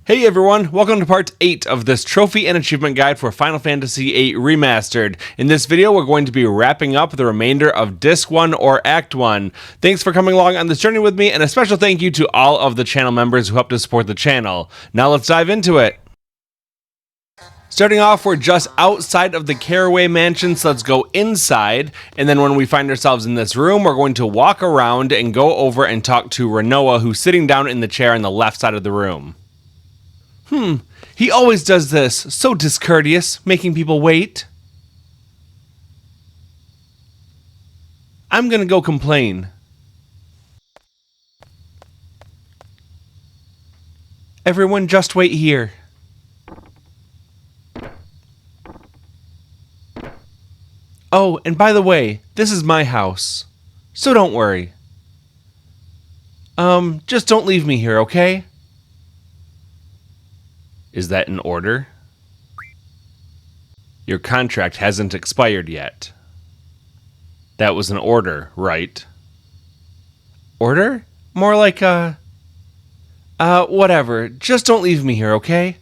Hey everyone, welcome to part 8 of this trophy and achievement guide for Final Fantasy VIII Remastered. In this video, we're going to be wrapping up the remainder of Disc 1 or Act 1. Thanks for coming along on this journey with me, and a special thank you to all of the channel members who helped to support the channel. Now let's dive into it. Starting off, we're just outside of the Caraway Mansion, so let's go inside, and then when we find ourselves in this room, we're going to walk around and go over and talk to Rinoa, who's sitting down in the chair on the left side of the room. He always does this. So discourteous, making people wait. I'm gonna go complain. Everyone just wait here. Oh, and by the way, this is my house. So don't worry. Just don't leave me here, okay? Is that an order? Your contract hasn't expired yet. That was an order, right? Order? More like whatever. Just don't leave me here, okay?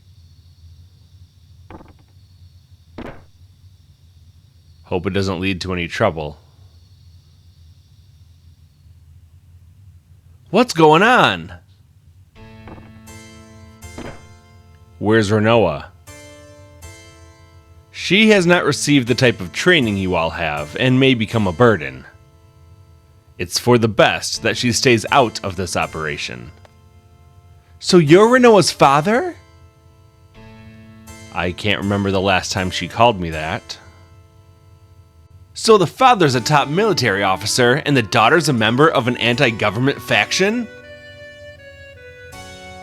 Hope it doesn't lead to any trouble. What's going on? Where's Rinoa? She has not received the type of training you all have, and may become a burden. It's for the best that she stays out of this operation. So you're Rinoa's father? I can't remember the last time she called me that. So the father's a top military officer, and the daughter's a member of an anti-government faction?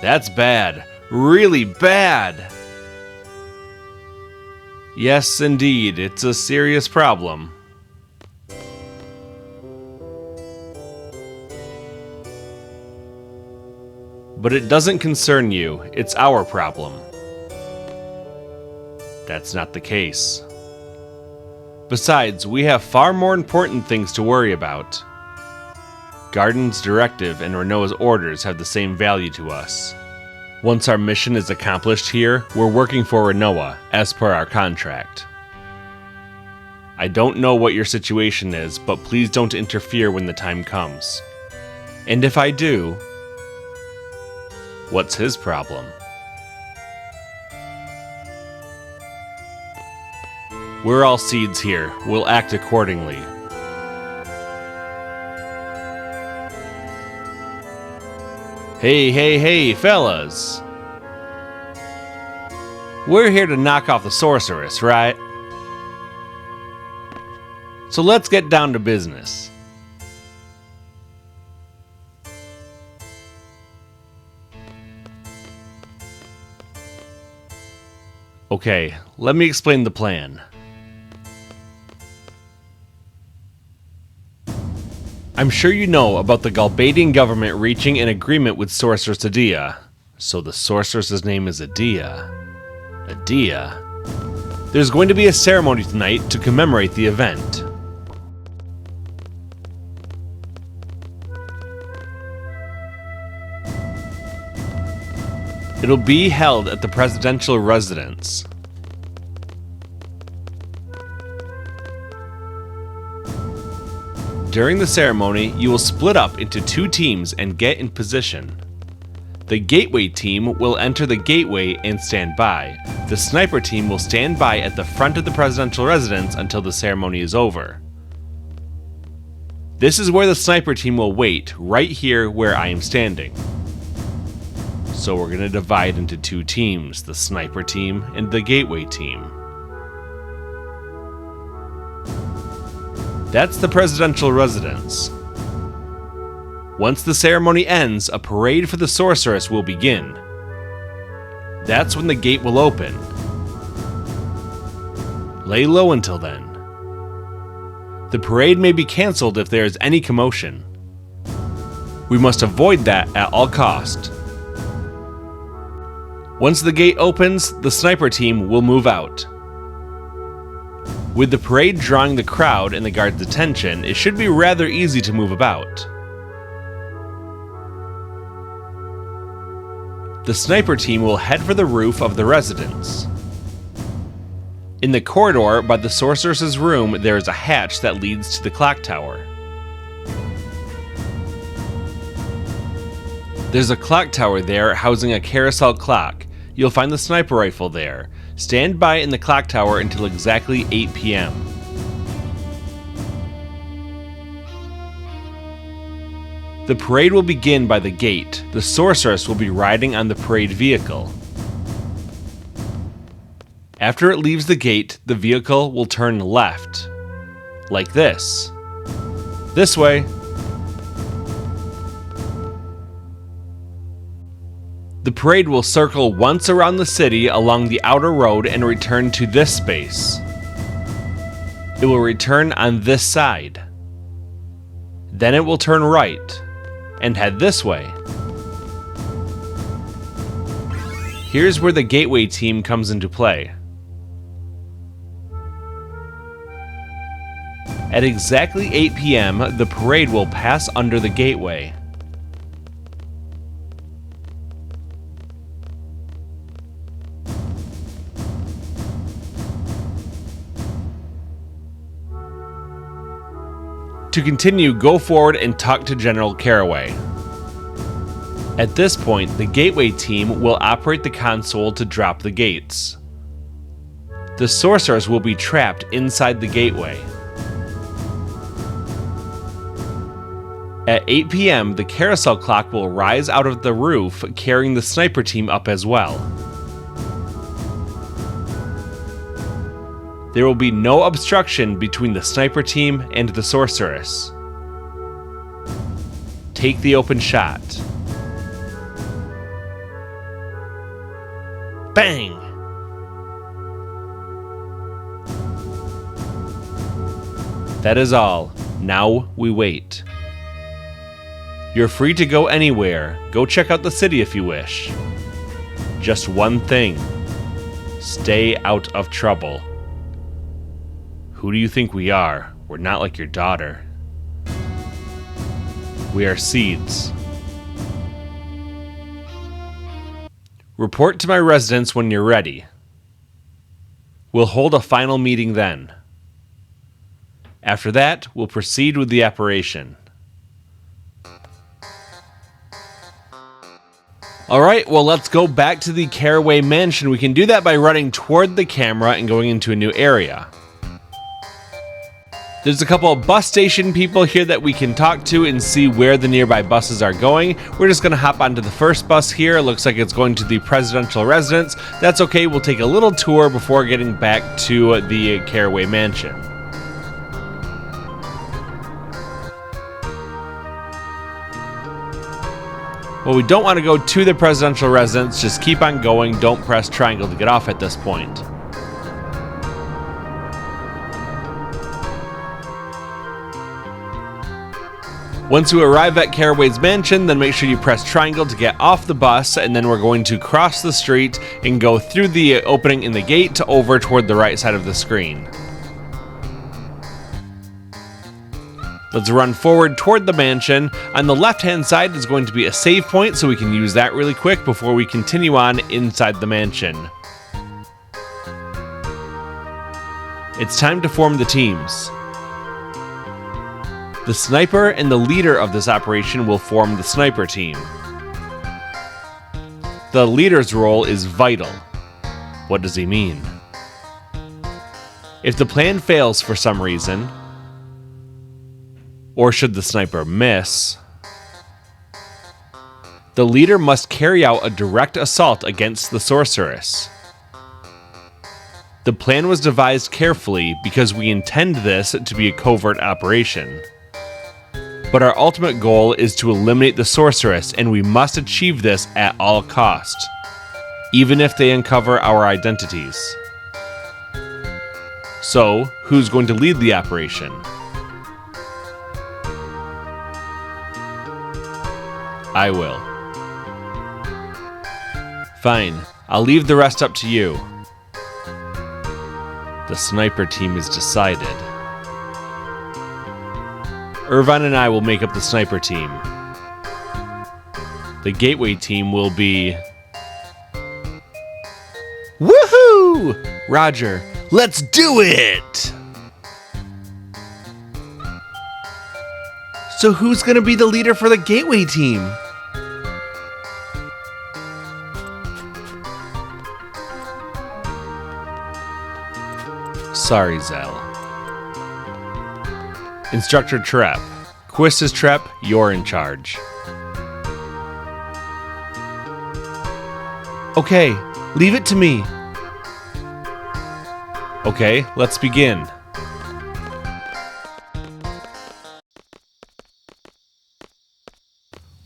That's bad. Really bad. Yes, indeed, it's a serious problem. But it doesn't concern you, it's our problem. That's not the case. Besides, we have far more important things to worry about. Garden's directive and Rinoa's orders have the same value to us. Once our mission is accomplished here, we're working for Rinoa, as per our contract. I don't know what your situation is, but please don't interfere when the time comes. And if I do, what's his problem? We're all seeds here. We'll act accordingly. Hey, fellas. We're here to knock off the Sorceress, right? So let's get down to business. Okay, let me explain the plan. I'm sure you know about the Galbadian government reaching an agreement with Sorceress Edea. So the Sorceress's name is Edea. Edea? There's going to be a ceremony tonight to commemorate the event. It'll be held at the presidential residence. During the ceremony, you will split up into 2 teams and get in position. The Gateway team will enter the gateway and stand by. The Sniper team will stand by at the front of the presidential residence until the ceremony is over. This is where the Sniper team will wait, right here where I am standing. So we're going to divide into 2 teams, the Sniper team and the Gateway team. That's the presidential residence. Once the ceremony ends, a parade for the Sorceress will begin. That's when the gate will open. Lay low until then. The parade may be cancelled if there is any commotion. We must avoid that at all cost. Once the gate opens, the Sniper team will move out. With the parade drawing the crowd and the guard's attention, it should be rather easy to move about. The sniper team will head for the roof of the residence. In the corridor by the sorceress's room, there is a hatch that leads to the clock tower. There's a clock tower there housing a carousel clock. You'll find the sniper rifle there. Stand by in the clock tower until exactly 8 p.m. The parade will begin by the gate. The sorceress will be riding on the parade vehicle. After it leaves the gate, the vehicle will turn left. Like this. This way. The parade will circle once around the city along the outer road and return to this space. It will return on this side. Then it will turn right and head this way. Here's where the gateway team comes into play. At exactly 8 p.m., the parade will pass under the gateway. To continue, go forward and talk to General Caraway. At this point, the gateway team will operate the console to drop the gates. The sorceress will be trapped inside the gateway. At 8 p.m., the carousel clock will rise out of the roof, carrying the sniper team up as well. There will be no obstruction between the sniper team and the sorceress. Take the open shot. Bang! That is all. Now we wait. You're free to go anywhere. Go check out the city if you wish. Just one thing. Stay out of trouble. Who do you think we are? We're not like your daughter. We are seeds. Report to my residence when you're ready. We'll hold a final meeting then. After that, we'll proceed with the operation. Alright, well let's go back to the Caraway Mansion. We can do that by running toward the camera and going into a new area. There's a couple of bus station people here that we can talk to and see where the nearby buses are going. We're just going to hop onto the first bus here. It looks like it's going to the presidential residence. That's okay, we'll take a little tour before getting back to the Caraway Mansion. Well, we don't want to go to the presidential residence, just keep on going, don't press triangle to get off at this point. Once you arrive at Caraway's mansion, then make sure you press triangle to get off the bus, and then we're going to cross the street and go through the opening in the gate over toward the right side of the screen. Let's run forward toward the mansion. On the left-hand side is going to be a save point, so we can use that really quick before we continue on inside the mansion. It's time to form the teams. The sniper and the leader of this operation will form the sniper team. The leader's role is vital. What does he mean? If the plan fails for some reason, or should the sniper miss, the leader must carry out a direct assault against the sorceress. The plan was devised carefully because we intend this to be a covert operation. But our ultimate goal is to eliminate the sorceress, and we must achieve this at all cost, even if they uncover our identities. So, who's going to lead the operation? I will. Fine, I'll leave the rest up to you. The sniper team is decided. Irvine and I will make up the sniper team. The gateway team will be Woohoo! Roger, let's do it! So who's gonna be the leader for the Gateway team? Sorry, Zell. Instructor Trep. Quistis Trep, you're in charge. Okay, leave it to me. Okay, let's begin.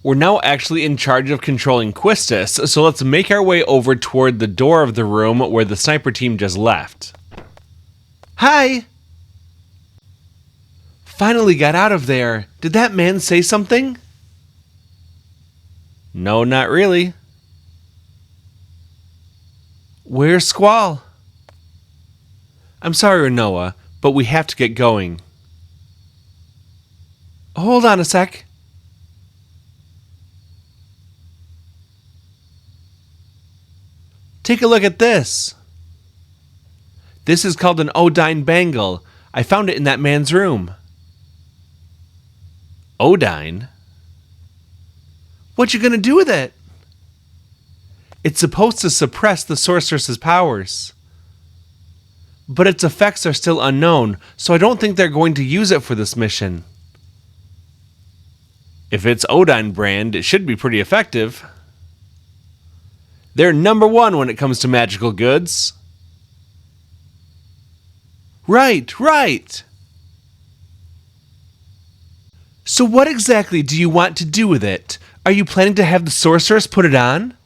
We're now actually in charge of controlling Quistis, so let's make our way over toward the door of the room where the sniper team just left. Hi! Finally got out of there. Did that man say something? No, not really. Where's Squall? I'm sorry, Rinoa, but we have to get going. Hold on a sec. Take a look at this. This is called an Odine bangle. I found it in that man's room. Odine? What you gonna do with it? It's supposed to suppress the Sorceress's powers. But its effects are still unknown, so I don't think they're going to use it for this mission. If it's Odine brand, it should be pretty effective. They're #1 when it comes to magical goods. Right. So what exactly do you want to do with it? Are you planning to have the Sorceress put it on?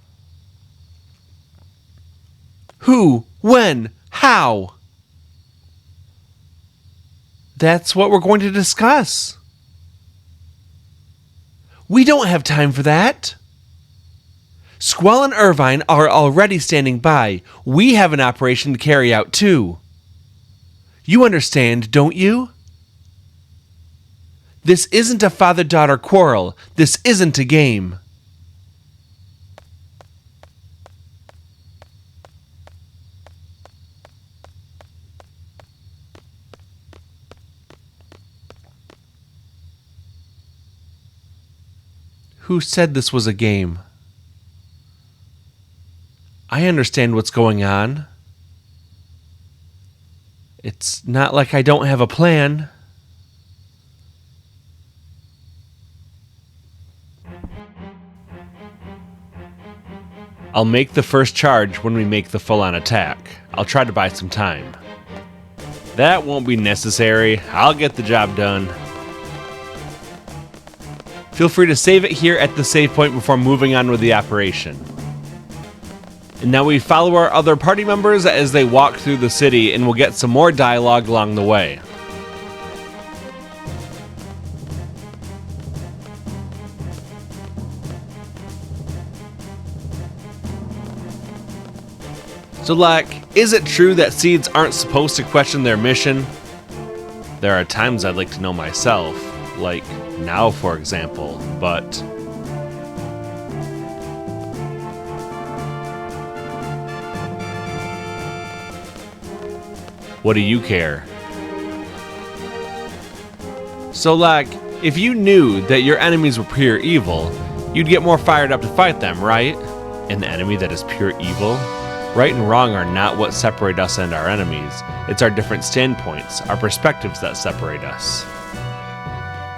Who? When? How? That's what we're going to discuss. We don't have time for that. Squall and Irvine are already standing by. We have an operation to carry out too. You understand, don't you? This isn't a father-daughter quarrel. This isn't a game. Who said this was a game? I understand what's going on. It's not like I don't have a plan. I'll make the first charge when we make the full-on attack. I'll try to buy some time. That won't be necessary. I'll get the job done. Feel free to save it here at the save point before moving on with the operation. And now we follow our other party members as they walk through the city, and we'll get some more dialogue along the way. So is it true that seeds aren't supposed to question their mission? There are times I'd like to know myself, like now for example, but... what do you care? So if you knew that your enemies were pure evil, you'd get more fired up to fight them, right? An enemy that is pure evil? Right and wrong are not what separate us and our enemies. It's our different standpoints, our perspectives that separate us.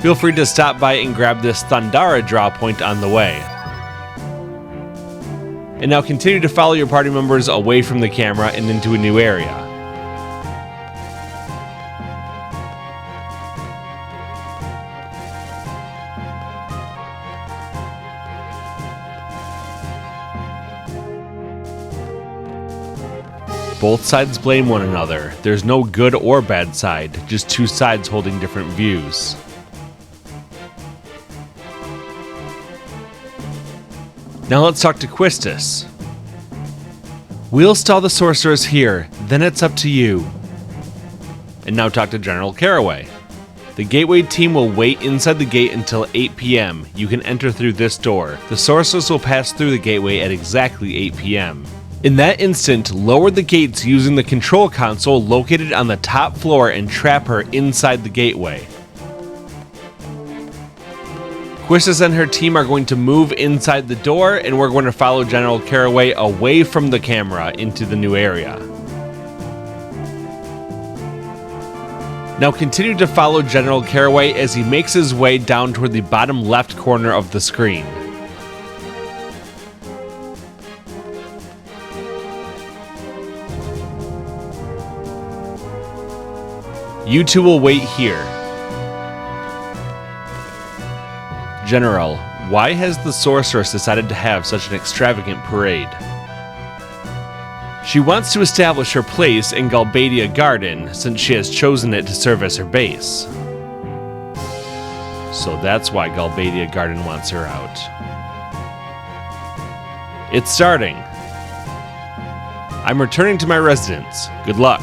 Feel free to stop by and grab this Thundara draw point on the way. And now continue to follow your party members away from the camera and into a new area. Both sides blame one another. There's no good or bad side, just two sides holding different views. Now let's talk to Quistis. We'll stall the Sorceress here, then it's up to you. And now talk to General Caraway. The Gateway team will wait inside the gate until 8 p.m. You can enter through this door. The Sorceress will pass through the Gateway at exactly 8 p.m. In that instant, lower the gates using the control console located on the top floor and trap her inside the gateway. Quistis and her team are going to move inside the door, and we're going to follow General Caraway away from the camera into the new area. Now continue to follow General Caraway as he makes his way down toward the bottom left corner of the screen. You two will wait here. General, why has the Sorceress decided to have such an extravagant parade? She wants to establish her place in Galbadia Garden since she has chosen it to serve as her base. So that's why Galbadia Garden wants her out. It's starting. I'm returning to my residence. Good luck.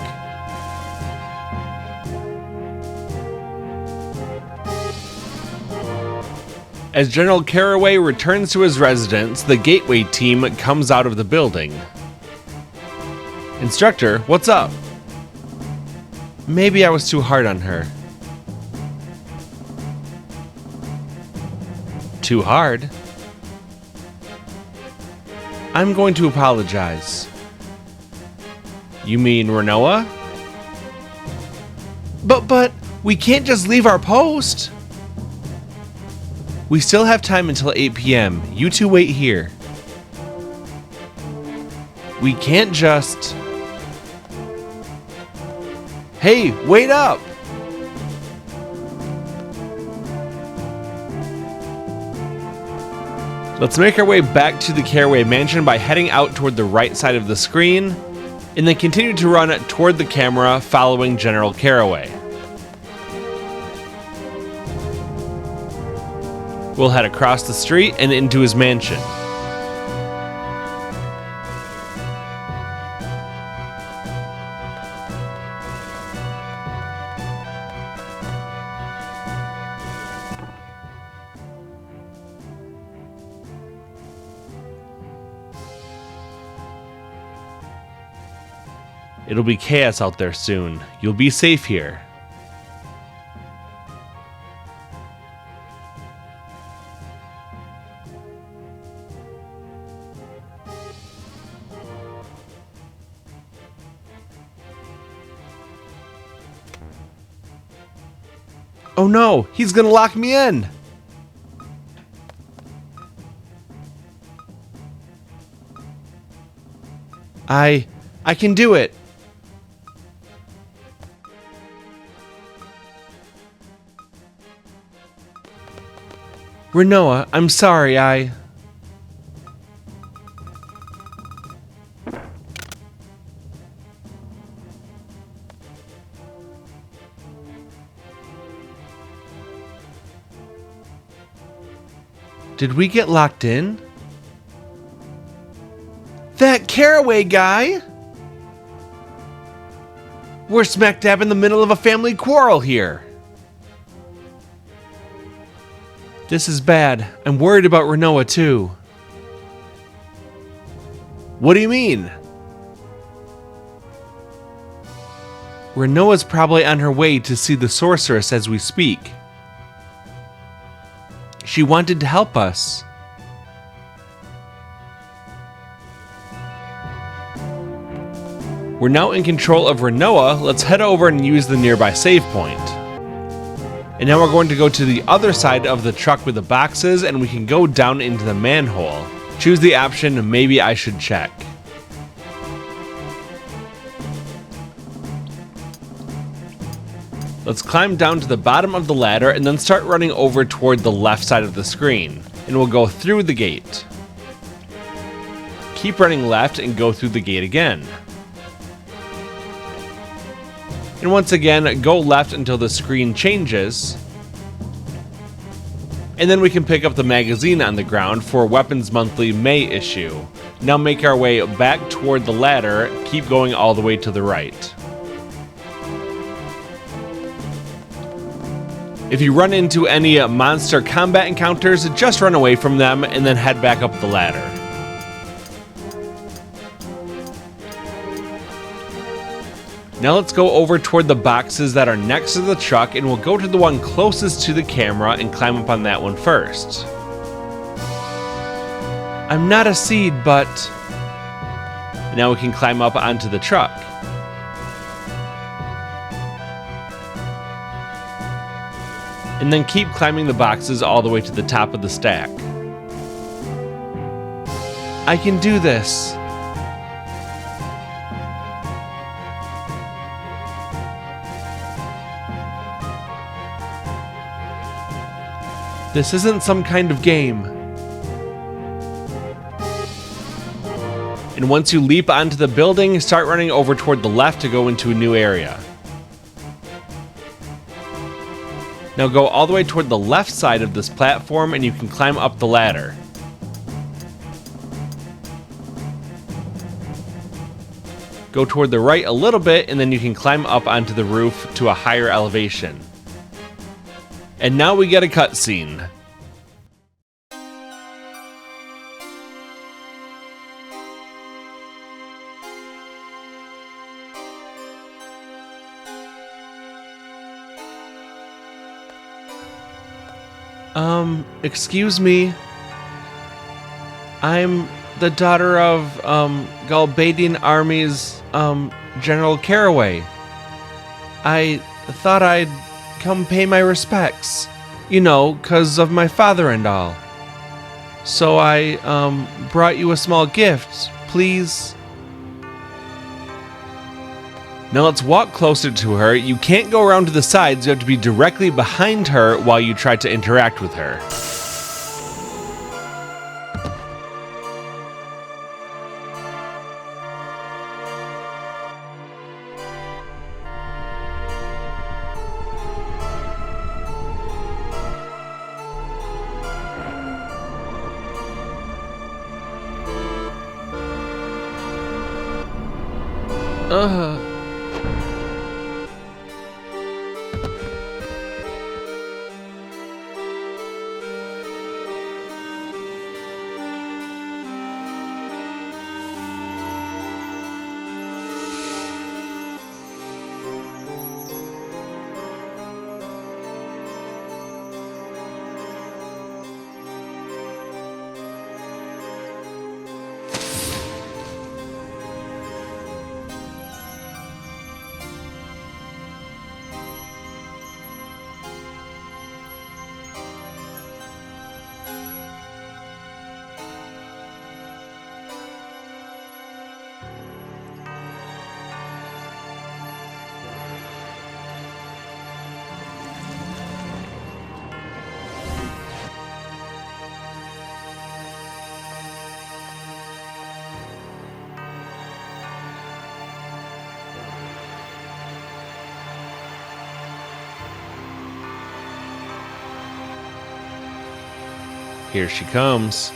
As General Caraway returns to his residence, the Gateway team comes out of the building. Instructor, what's up? Maybe I was too hard on her. Too hard? I'm going to apologize. You mean Rinoa? But, we can't just leave our post. We still have time until 8 p.m. You two wait here. We can't just... Hey, wait up! Let's make our way back to the Caraway Mansion by heading out toward the right side of the screen, and then continue to run toward the camera following General Caraway. We'll head across the street and into his mansion. It'll be chaos out there soon. You'll be safe here. Oh no, he's gonna lock me in! I can do it. Rinoa, I'm sorry, Did we get locked in? That Caraway guy? We're smack dab in the middle of a family quarrel here. This is bad. I'm worried about Rinoa too. What do you mean? Rinoa's probably on her way to see the Sorceress as we speak. She wanted to help us. We're now in control of Rinoa. Let's head over and use the nearby save point. And now we're going to go to the other side of the truck with the boxes, and we can go down into the manhole. Choose the option, maybe I should check. Let's climb down to the bottom of the ladder and then start running over toward the left side of the screen. And we'll go through the gate. Keep running left and go through the gate again. And once again, go left until the screen changes. And then we can pick up the magazine on the ground for Weapons Monthly May issue. Now make our way back toward the ladder, keep going all the way to the right. If you run into any monster combat encounters, just run away from them and then head back up the ladder. Now let's go over toward the boxes that are next to the truck, and we'll go to the one closest to the camera and climb up on that one first. I'm not a seed, but... Now we can climb up onto the truck. And then keep climbing the boxes all the way to the top of the stack. I can do this. This isn't some kind of game. And once you leap onto the building, start running over toward the left to go into a new area. Now go all the way toward the left side of this platform and you can climb up the ladder. Go toward the right a little bit and then you can climb up onto the roof to a higher elevation. And now we get a cutscene. Excuse me. I'm the daughter of, Galbadian Army's, General Caraway. I thought I'd come pay my respects. You know, 'cause of my father and all. So I, brought you a small gift. Please? Now let's walk closer to her. You can't go around to the sides. You have to be directly behind her while you try to interact with her. Here she comes.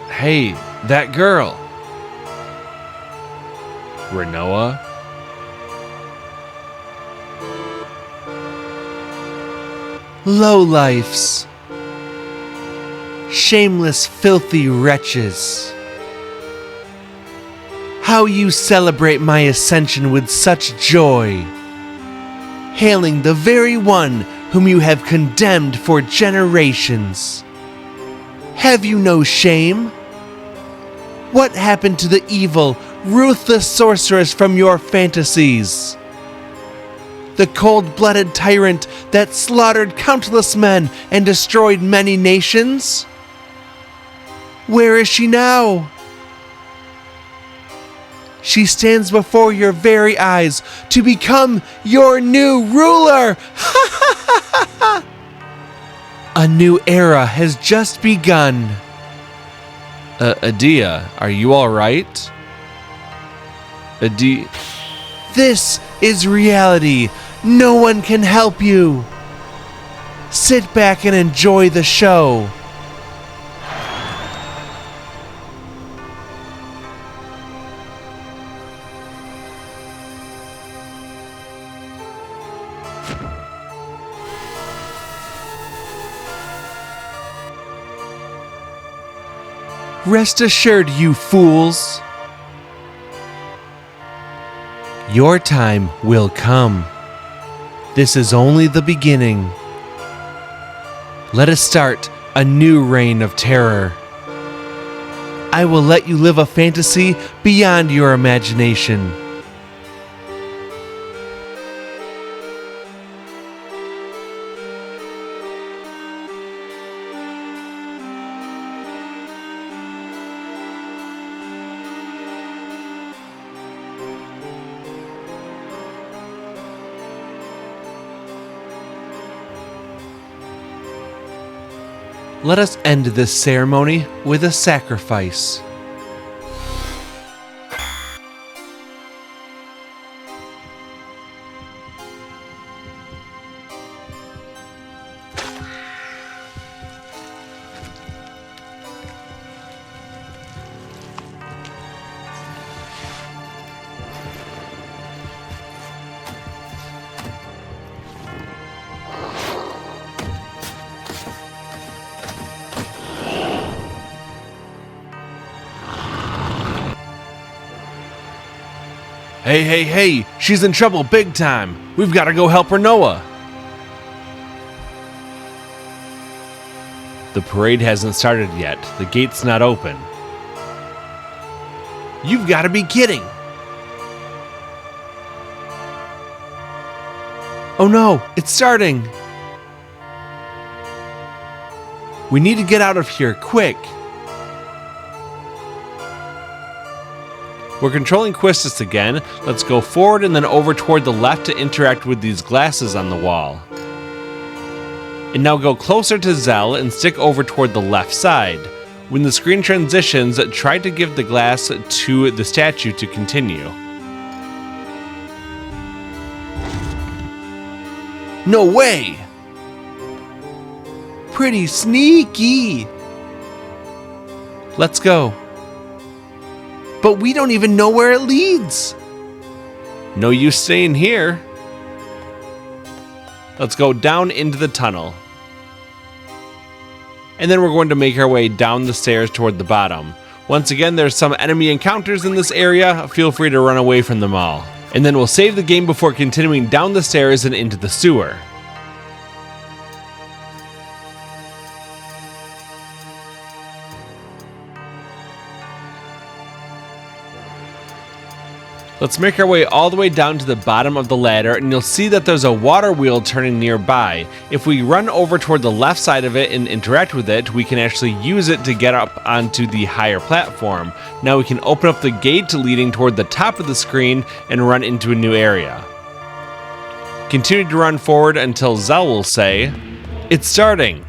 Hey, that girl. Rinoa? Lowlifes. Shameless, filthy wretches. How you celebrate my ascension with such joy, hailing the very one whom you have condemned for generations. Have you no shame? What happened to the evil, ruthless sorceress from your fantasies? The cold-blooded tyrant that slaughtered countless men and destroyed many nations? Where is she now? She stands before your very eyes to become your new ruler! A new era has just begun. Edea, are you alright? Edea... This is reality. No one can help you. Sit back and enjoy the show. Rest assured, you fools, your time will come. This is only the beginning. Let us start a new reign of terror. I will let you live a fantasy beyond your imagination. Let us end this ceremony with a sacrifice. Hey, she's in trouble big time. We've got to go help Rinoa. The parade hasn't started yet. The gate's not open. You've got to be kidding. Oh no, it's starting. We need to get out of here, quick. We're controlling Quistis again. Let's go forward and then over toward the left to interact with these glasses on the wall. And now go closer to Zell and stick over toward the left side. When the screen transitions, try to give the glass to the statue to continue. No way! Pretty sneaky! Let's go. But we don't even know where it leads. No use staying here. Let's go down into the tunnel. And then we're going to make our way down the stairs toward the bottom. Once again, there's some enemy encounters in this area. Feel free to run away from them all. And then we'll save the game before continuing down the stairs and into the sewer. Let's make our way all the way down to the bottom of the ladder, and you'll see that there's a water wheel turning nearby. If we run over toward the left side of it and interact with it, we can actually use it to get up onto the higher platform. Now we can open up the gate leading toward the top of the screen and run into a new area. Continue to run forward until Zell will say, "It's starting."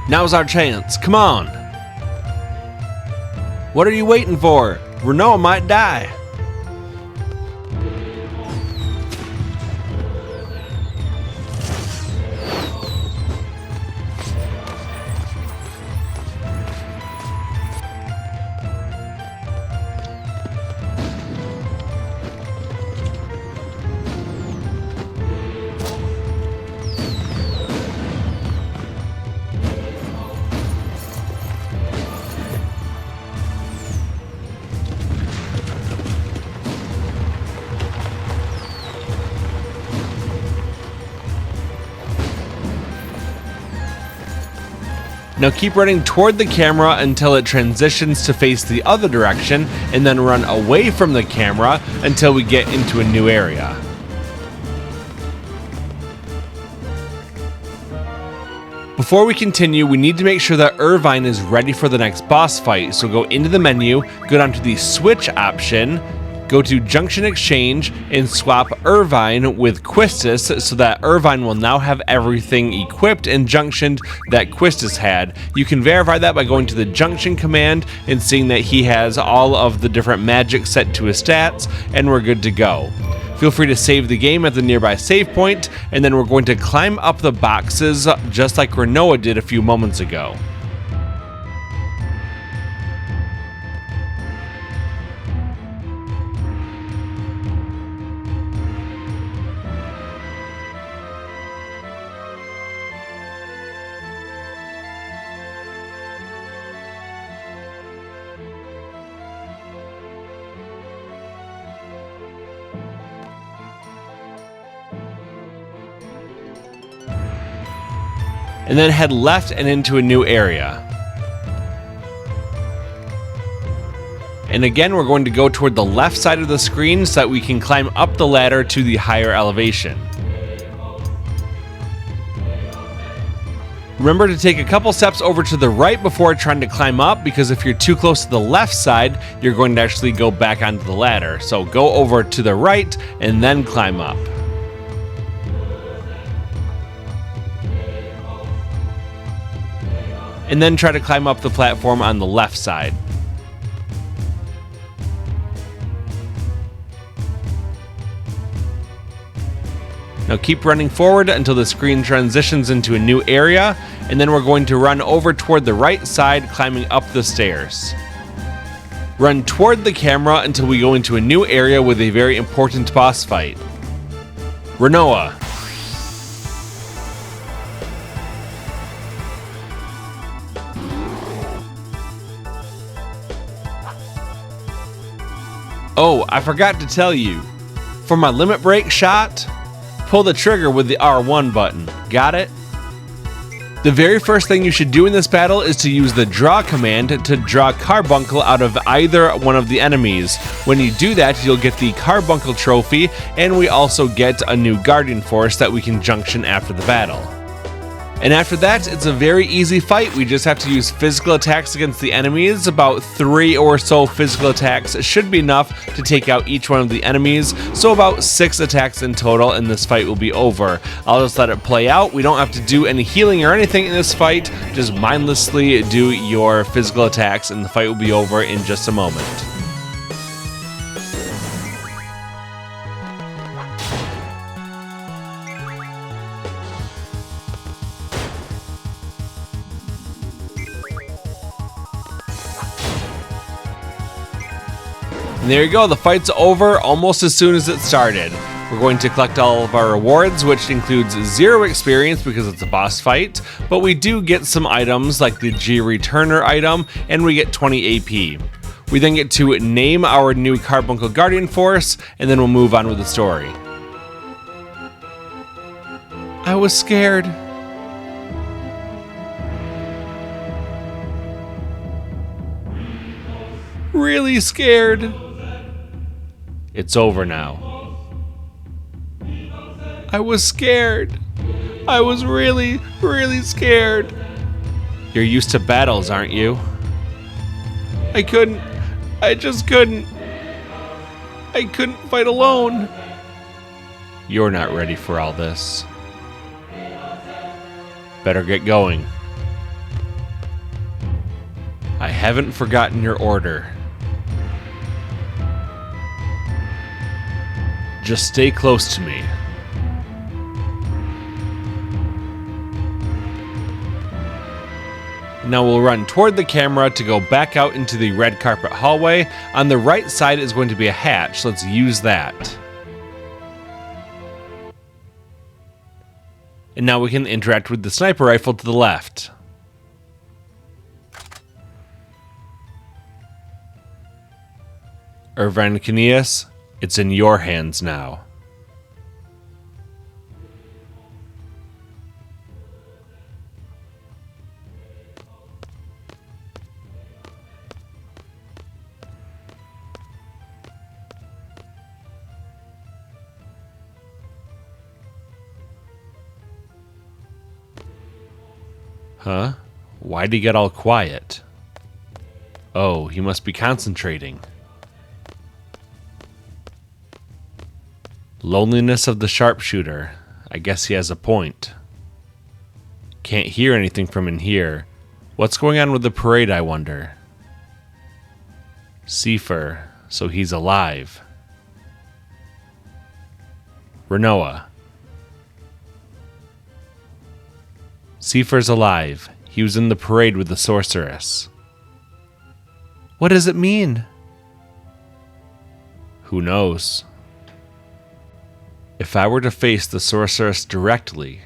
Now's our chance, come on! What are you waiting for? Rinoa might die. Now keep running toward the camera until it transitions to face the other direction, and then run away from the camera until we get into a new area. Before we continue, we need to make sure that Irvine is ready for the next boss fight, so go into the menu, go down to the Switch option, go to Junction Exchange, and swap Irvine with Quistis so that Irvine will now have everything equipped and junctioned that Quistis had. You can verify that by going to the Junction command and seeing that he has all of the different magic set to his stats, and we're good to go. Feel free to save the game at the nearby save point, and then we're going to climb up the boxes just like Rinoa did a few moments ago. And then head left and into a new area. And again, we're going to go toward the left side of the screen so that we can climb up the ladder to the higher elevation. Remember to take a couple steps over to the right before trying to climb up, because if you're too close to the left side, you're going to actually go back onto the ladder. So go over to the right and then climb up. And then try to climb up the platform on the left side. Now keep running forward until the screen transitions into a new area, and then we're going to run over toward the right side, climbing up the stairs. Run toward the camera until we go into a new area with a very important boss fight. Rinoa. Oh, I forgot to tell you. For my limit break shot, pull the trigger with the R1 button. Got it? The very first thing you should do in this battle is to use the draw command to draw Carbuncle out of either one of the enemies. When you do that, you'll get the Carbuncle Trophy, and we also get a new Guardian Force that we can junction after the battle. And after that, it's a very easy fight. We just have to use physical attacks against the enemies. About 3 or so physical attacks should be enough to take out each one of the enemies. So about 6 attacks in total, and this fight will be over. I'll just let it play out. We don't have to do any healing or anything in this fight. Just mindlessly do your physical attacks, and the fight will be over in just a moment. And there you go, the fight's over almost as soon as it started. We're going to collect all of our rewards, which includes 0 experience because it's a boss fight, but we do get some items like the G Returner item, and we get 20 AP. We then get to name our new Carbuncle Guardian Force, and then we'll move on with the story. I was scared. Really scared. It's over now. I was scared. I was really, really scared. You're used to battles, aren't you? I just couldn't. I couldn't fight alone. You're not ready for all this. Better get going. I haven't forgotten your order. Just stay close to me. Now we'll run toward the camera to go back out into the red carpet hallway. On the right side is going to be a hatch. Let's use that. And now we can interact with the sniper rifle to the left. Irvine Kanias, it's in your hands now. Huh? Why'd he get all quiet? Oh, he must be concentrating. Loneliness of the sharpshooter. I guess he has a point. Can't hear anything from in here. What's going on with the parade, I wonder? Seifer, so he's alive. Rinoa. Seifer's alive. He was in the parade with the Sorceress. What does it mean? Who knows? If I were to face the Sorceress directly,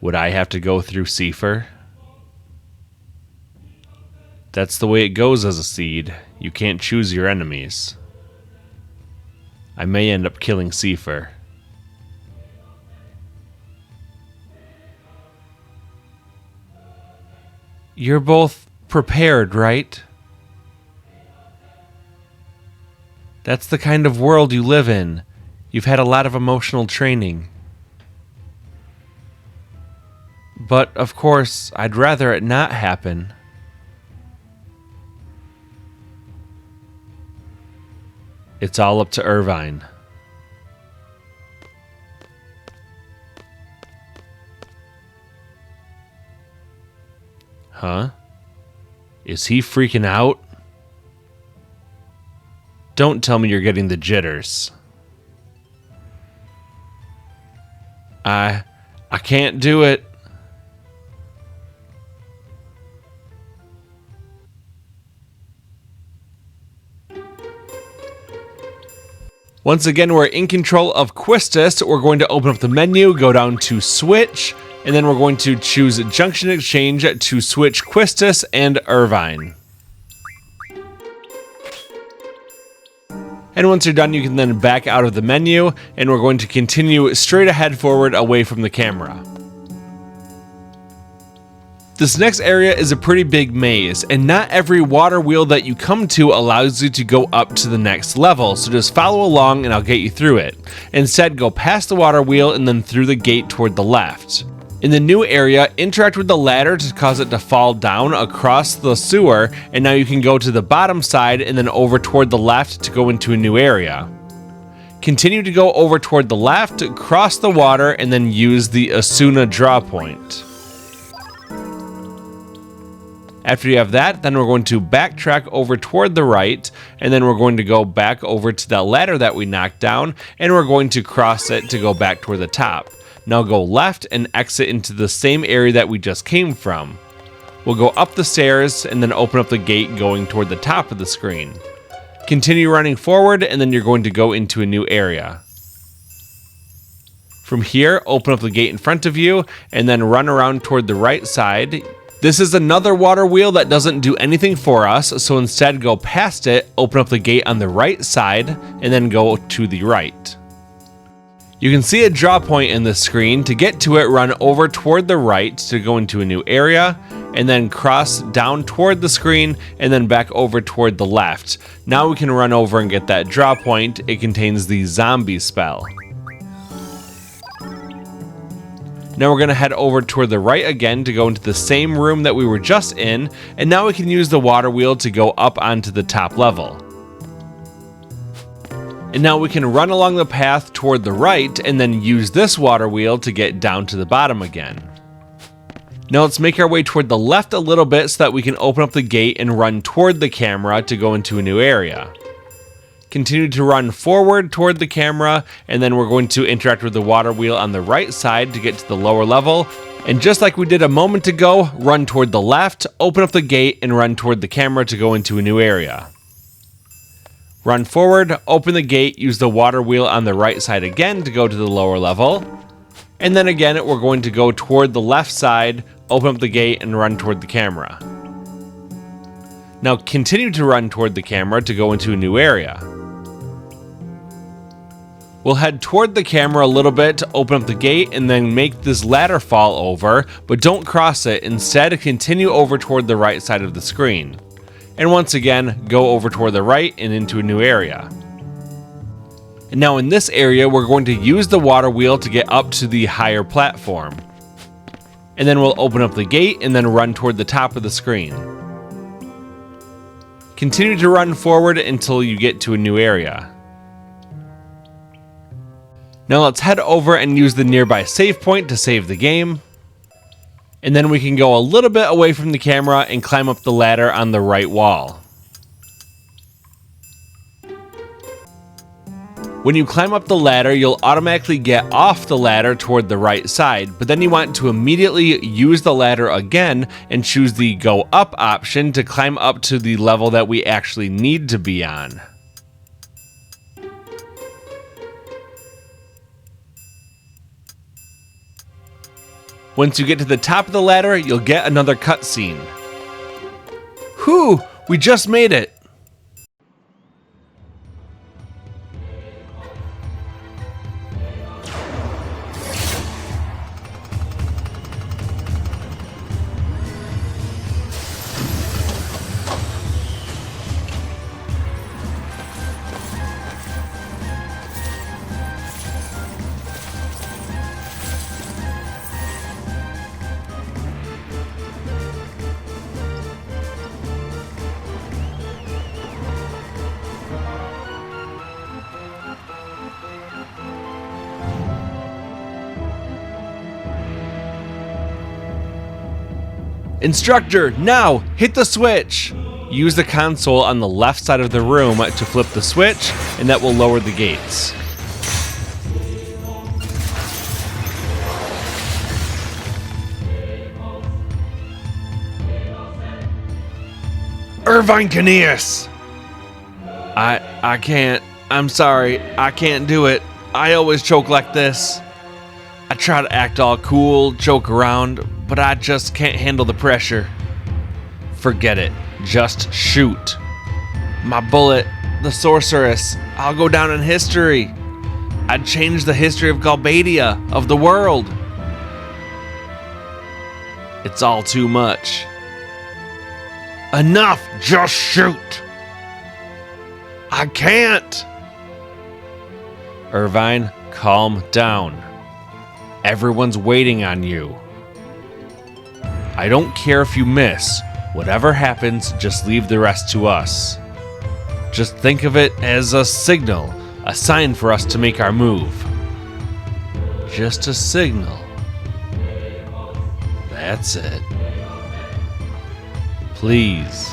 would I have to go through Seifer? That's the way it goes as a seed. You can't choose your enemies. I may end up killing Seifer. You're both prepared, right? That's the kind of world you live in. You've had a lot of emotional training. But, of course, I'd rather it not happen. It's all up to Irvine. Huh? Is he freaking out? Don't tell me you're getting the jitters. I can't do it. Once again, we're in control of Quistis. We're going to open up the menu, go down to Switch, and then we're going to choose Junction Exchange to switch Quistis and Irvine. And once you're done, you can then back out of the menu, and we're going to continue straight ahead forward away from the camera. This next area is a pretty big maze, and not every water wheel that you come to allows you to go up to the next level, so just follow along and I'll get you through it. Instead, go past the water wheel and then through the gate toward the left. In the new area, interact with the ladder to cause it to fall down across the sewer, and now you can go to the bottom side and then over toward the left to go into a new area. Continue to go over toward the left, cross the water, and then use the Asuna draw point. After you have that, then we're going to backtrack over toward the right, and then we're going to go back over to that ladder that we knocked down, and we're going to cross it to go back toward the top. Now go left and exit into the same area that we just came from. We'll go up the stairs and then open up the gate going toward the top of the screen. Continue running forward, and then you're going to go into a new area. From here, open up the gate in front of you, and then run around toward the right side. This is another water wheel that doesn't do anything for us, so instead go past it, open up the gate on the right side, and then go to the right. You can see a draw point in the screen. To get to it, run over toward the right to go into a new area, and then cross down toward the screen, and then back over toward the left. Now we can run over and get that draw point. It contains the zombie spell. Now we're going to head over toward the right again to go into the same room that we were just in, and now we can use the water wheel to go up onto the top level. And now we can run along the path toward the right and then use this water wheel to get down to the bottom again. Now let's make our way toward the left a little bit so that we can open up the gate and run toward the camera to go into a new area. Continue to run forward toward the camera, and then we're going to interact with the water wheel on the right side to get to the lower level. And just like we did a moment ago, run toward the left, open up the gate, and run toward the camera to go into a new area. Run forward, open the gate, use the water wheel on the right side again to go to the lower level. And then again, we're going to go toward the left side, open up the gate, and run toward the camera. Now continue to run toward the camera to go into a new area. We'll head toward the camera a little bit to open up the gate and then make this ladder fall over, but don't cross it. Instead, continue over toward the right side of the screen. And once again, go over toward the right and into a new area. And now in this area, we're going to use the water wheel to get up to the higher platform. and then we'll open up the gate and then run toward the top of the screen. Continue to run forward until you get to a new area. Now let's head over and use the nearby save point to save the game. And then we can go a little bit away from the camera and climb up the ladder on the right wall. When you climb up the ladder, you'll automatically get off the ladder toward the right side, but then you want to immediately use the ladder again and choose the go up option to climb up to the level that we actually need to be on. Once you get to the top of the ladder, you'll get another cutscene. Whew, we just made it. Instructor, now hit the switch! Use the console on the left side of the room to flip the switch, and that will lower the gates. Irvine Caneus! I can't. I'm sorry. I can't do it. I always choke like this. I try to act all cool, joke around, but I just can't handle the pressure. Forget it. Just shoot. My bullet, the Sorceress. I'll go down in history. I'd change the history of Galbadia, of the world. It's all too much. Enough! Just shoot! I can't! Irvine, calm down. Everyone's waiting on you. I don't care if you miss. Whatever happens, just leave the rest to us. Just think of it as a signal, a sign for us to make our move. Just a signal. That's it. Please.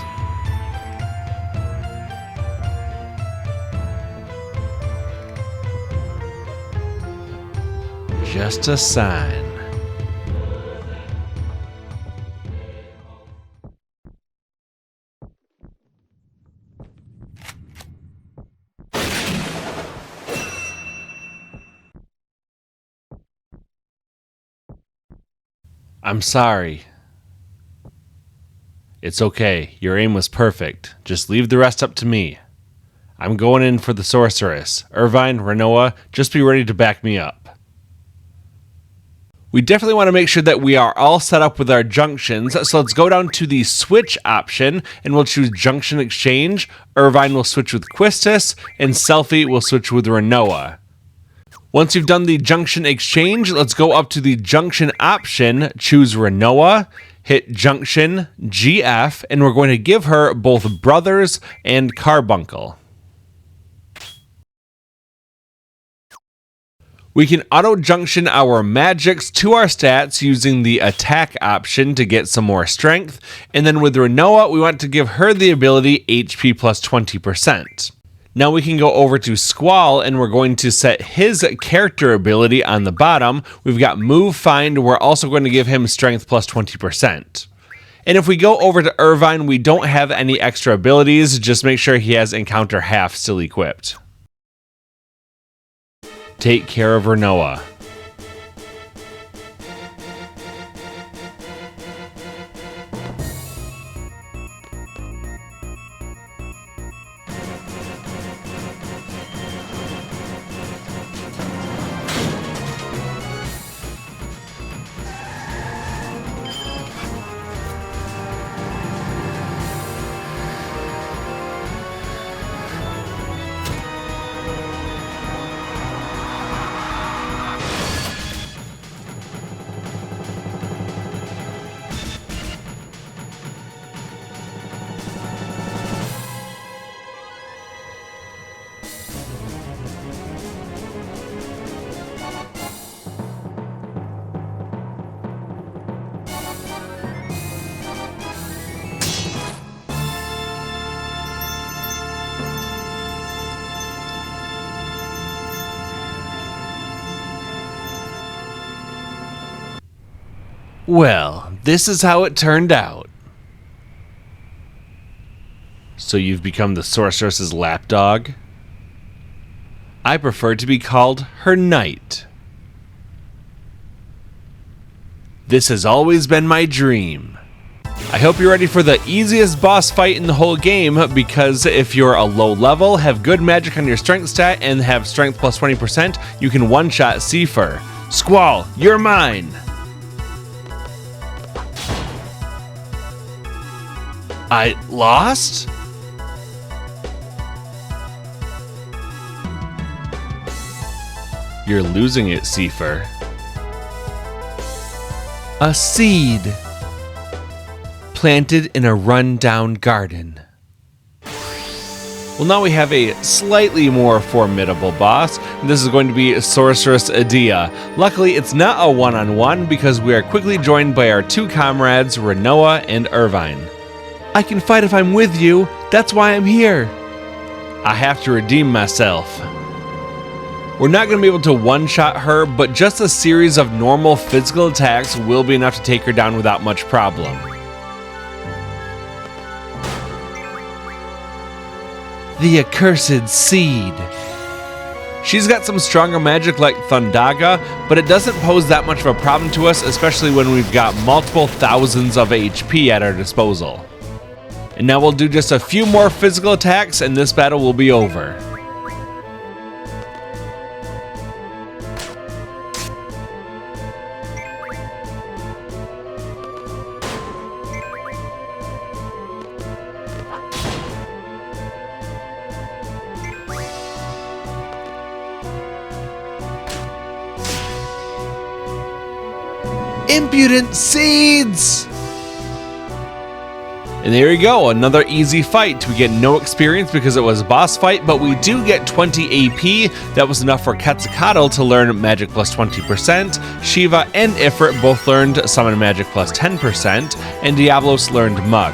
Just a sign. I'm sorry. It's okay. Your aim was perfect. Just leave the rest up to me. I'm going in for the Sorceress. Irvine, Rinoa, just be ready to back me up. We definitely want to make sure that we are all set up with our junctions, so let's go down to the switch option, and we'll choose Junction Exchange. Irvine will switch with Quistis, and Selfie will switch with Rinoa. Once you've done the Junction Exchange, let's go up to the Junction option, choose Rinoa, hit Junction, GF, and we're going to give her both Brothers and Carbuncle. We can auto-junction our magics to our stats using the attack option to get some more strength, and then with Rinoa, we want to give her the ability HP plus 20%. Now we can go over to Squall, and we're going to set his character ability on the bottom. We've got Move, Find, we're also going to give him Strength plus 20%. And if we go over to Irvine, we don't have any extra abilities, just make sure he has Encounter Half still equipped. Take care of Rinoa. Well, this is how it turned out. So you've become the Sorceress's lapdog? I prefer to be called her knight. This has always been my dream. I hope you're ready for the easiest boss fight in the whole game, because if you're a low level, have good magic on your strength stat, and have strength plus 20%, you can one-shot Seifer. Squall, you're mine! I lost? You're losing it, Seifer. A seed planted in a run-down garden. Well, now we have a slightly more formidable boss. This is going to be Sorceress Edea. Luckily, it's not a one-on-one because we are quickly joined by our two comrades, Rinoa and Irvine. I can fight if I'm with you. That's why I'm here. I have to redeem myself. We're not going to be able to one-shot her, but just a series of normal physical attacks will be enough to take her down without much problem. The accursed seed. She's got some stronger magic like Thundaga, but it doesn't pose that much of a problem to us, especially when we've got multiple thousands of HP at our disposal. And now we'll do just a few more physical attacks and this battle will be over. Impudent seeds! And there you go, another easy fight. We get no experience because it was a boss fight, but we do get 20 AP. That was enough for Quetzalcoatl to learn magic plus 20%. Shiva and Ifrit both learned summon magic plus 10%, and Diablos learned Mug.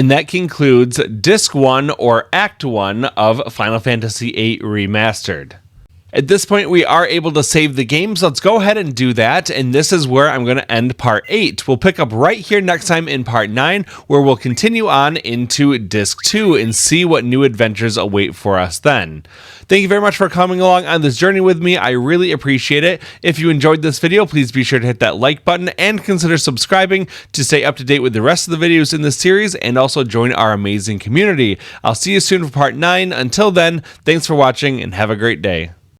And that concludes Disc 1 or Act 1 of Final Fantasy VIII Remastered. At this point, we are able to save the game, so let's go ahead and do that, and this is where I'm going to end Part 8. We'll pick up right here next time in Part 9, where we'll continue on into Disc 2 and see what new adventures await for us then. Thank you very much for coming along on this journey with me. I really appreciate it. If you enjoyed this video, please be sure to hit that like button and consider subscribing to stay up to date with the rest of the videos in this series and also join our amazing community. I'll see you soon for Part 9. Until then, thanks for watching and have a great day.